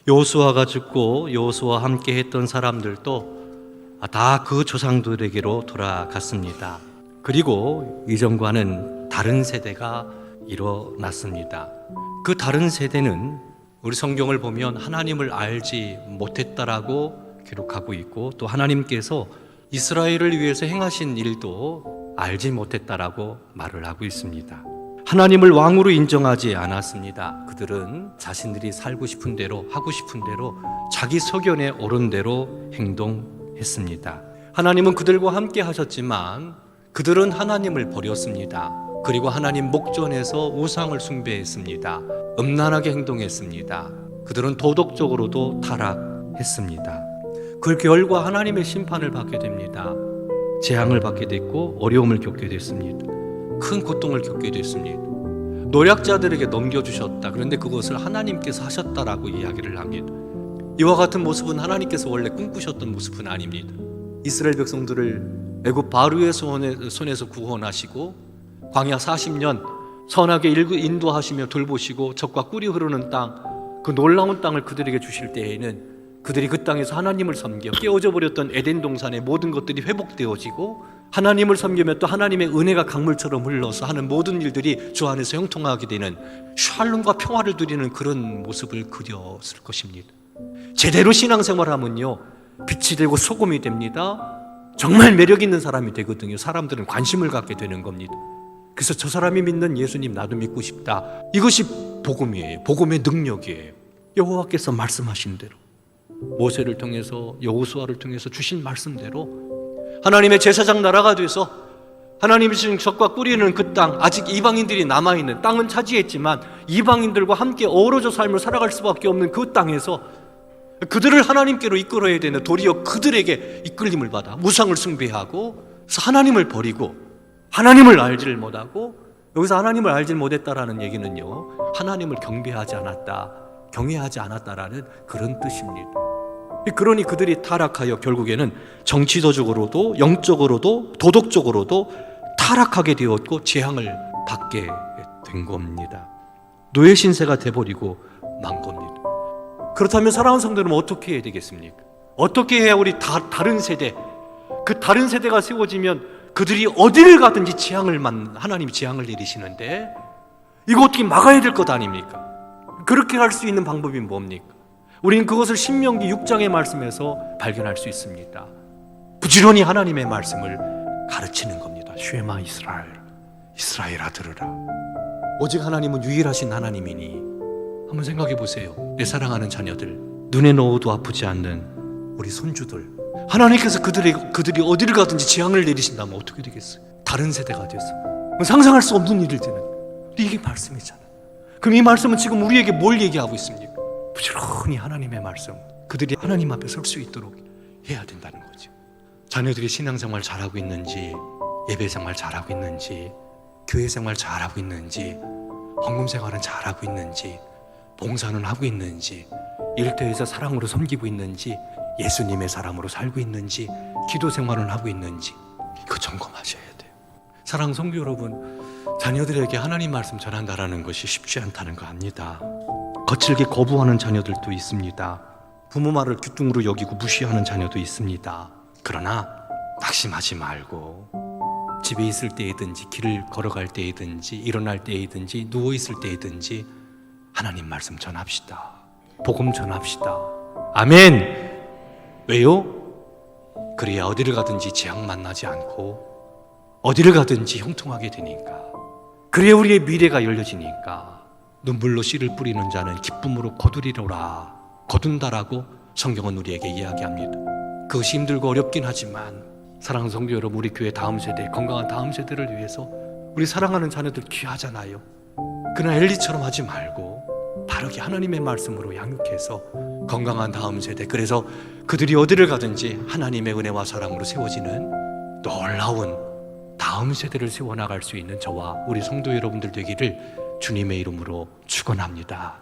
여호수아가 죽고 여호수아와 함께 했던 사람들도 다 그 조상들에게로 돌아갔습니다. 그리고 이전과는 다른 세대가 일어났습니다. 그 다른 세대는 우리 성경을 보면 하나님을 알지 못했다라고 기록하고 있고, 또 하나님께서 이스라엘을 위해서 행하신 일도 알지 못했다라고 말을 하고 있습니다. 하나님을 왕으로 인정하지 않았습니다. 그들은 자신들이 살고 싶은 대로, 하고 싶은 대로, 자기 소견에 옳은 대로 행동했습니다. 하나님은 그들과 함께 하셨지만 그들은 하나님을 버렸습니다. 그리고 하나님 목전에서 우상을 숭배했습니다. 음란하게 행동했습니다. 그들은 도덕적으로도 타락했습니다. 그 결과 하나님의 심판을 받게 됩니다. 재앙을 받게 됐고 어려움을 겪게 됐습니다. 큰 고통을 겪게 됐습니다. 노략자들에게 넘겨주셨다. 그런데 그것을 하나님께서 하셨다라고 이야기를 합니다. 이와 같은 모습은 하나님께서 원래 꿈꾸셨던 모습은 아닙니다. 이스라엘 백성들을 애굽 바로의 손에서 구원하시고 광야 40년 선하게 인도하시며 돌보시고 적과 꿀이 흐르는 땅, 그 놀라운 땅을 그들에게 주실 때에는 그들이 그 땅에서 하나님을 섬겨 깨어져 버렸던 에덴 동산의 모든 것들이 회복되어지고, 하나님을 섬기며 또 하나님의 은혜가 강물처럼 흘러서 하는 모든 일들이 주 안에서 형통하게 되는 샬롬과 평화를 누리는 그런 모습을 그렸을 것입니다. 제대로 신앙생활하면요, 빛이 되고 소금이 됩니다. 정말 매력 있는 사람이 되거든요. 사람들은 관심을 갖게 되는 겁니다. 그래서 저 사람이 믿는 예수님 나도 믿고 싶다. 이것이 복음이에요. 복음의 능력이에요. 여호와께서 말씀하신 대로, 모세를 통해서, 여호수아를 통해서 주신 말씀대로 하나님의 제사장 나라가 돼서 하나님이 주신 적과 꿀이는 그 땅, 아직 이방인들이 남아있는 땅은 차지했지만 이방인들과 함께 어우러져 삶을 살아갈 수밖에 없는 그 땅에서 그들을 하나님께로 이끌어야 되는, 도리어 그들에게 이끌림을 받아 우상을 숭배하고 하나님을 버리고 하나님을 알지를 못하고, 여기서 하나님을 알지 못했다라는 얘기는요, 하나님을 경배하지 않았다, 경외하지 않았다라는 그런 뜻입니다. 그러니 그들이 타락하여 결국에는 정치적으로도 영적으로도 도덕적으로도 타락하게 되었고 재앙을 받게 된 겁니다. 노예 신세가 돼버리고 만 겁니다. 그렇다면 사랑하는 성도는 어떻게 해야 되겠습니까? 어떻게 해야 우리 다른 세대, 그 다른 세대가 세워지면 그들이 어디를 가든지 하나님이 재앙을 내리시는데 이거 어떻게 막아야 될 것 아닙니까? 그렇게 할 수 있는 방법이 뭡니까? 우리는 그것을 신명기 6장의 말씀에서 발견할 수 있습니다. 부지런히 하나님의 말씀을 가르치는 겁니다. 쉐마 이스라엘, 이스라엘아 들으라. 오직 하나님은 유일하신 하나님이니, 한번 생각해 보세요. 내 사랑하는 자녀들, 눈에 넣어도 아프지 않는 우리 손주들, 하나님께서 그들이 어디를 가든지 재앙을 내리신다면 어떻게 되겠어요? 다른 세대가 돼서 상상할 수 없는 일을 되는, 이게 말씀이잖아요. 그럼 이 말씀은 지금 우리에게 뭘 얘기하고 있습니까? 부지런히 하나님의 말씀, 그들이 하나님 앞에 설 수 있도록 해야 된다는 거죠. 자녀들이 신앙생활 잘하고 있는지, 예배생활 잘하고 있는지, 교회생활 잘하고 있는지, 헌금생활은 잘하고 있는지, 봉사는 하고 있는지, 일터에서 사랑으로 섬기고 있는지, 예수님의 사람으로 살고 있는지, 기도생활은 하고 있는지, 이거 점검하셔야 돼요. 사랑하는 성도 여러분, 자녀들에게 하나님 말씀 전한다라는 것이 쉽지 않다는 거 압니다. 거칠게 거부하는 자녀들도 있습니다. 부모 말을 귀뚱으로 여기고 무시하는 자녀도 있습니다. 그러나 낙심하지 말고 집에 있을 때이든지 길을 걸어갈 때이든지 일어날 때이든지 누워있을 때이든지 하나님 말씀 전합시다. 복음 전합시다. 아멘. 왜요? 그래야 어디를 가든지 재앙 만나지 않고 어디를 가든지 형통하게 되니까, 그래야 우리의 미래가 열려지니까. 눈물로 씨를 뿌리는 자는 기쁨으로 거두리로라, 거둔다라고 성경은 우리에게 이야기합니다. 그것이 힘들고 어렵긴 하지만 사랑하는 성도 여러분, 우리 교회 다음 세대, 건강한 다음 세대를 위해서 우리 사랑하는 자녀들 귀하잖아요. 그러나 엘리처럼 하지 말고 바르게 하나님의 말씀으로 양육해서 건강한 다음 세대, 그래서 그들이 어디를 가든지 하나님의 은혜와 사랑으로 세워지는 놀라운 다음 세대를 세워나갈 수 있는 저와 우리 성도 여러분들 되기를 주님의 이름으로 축원합니다.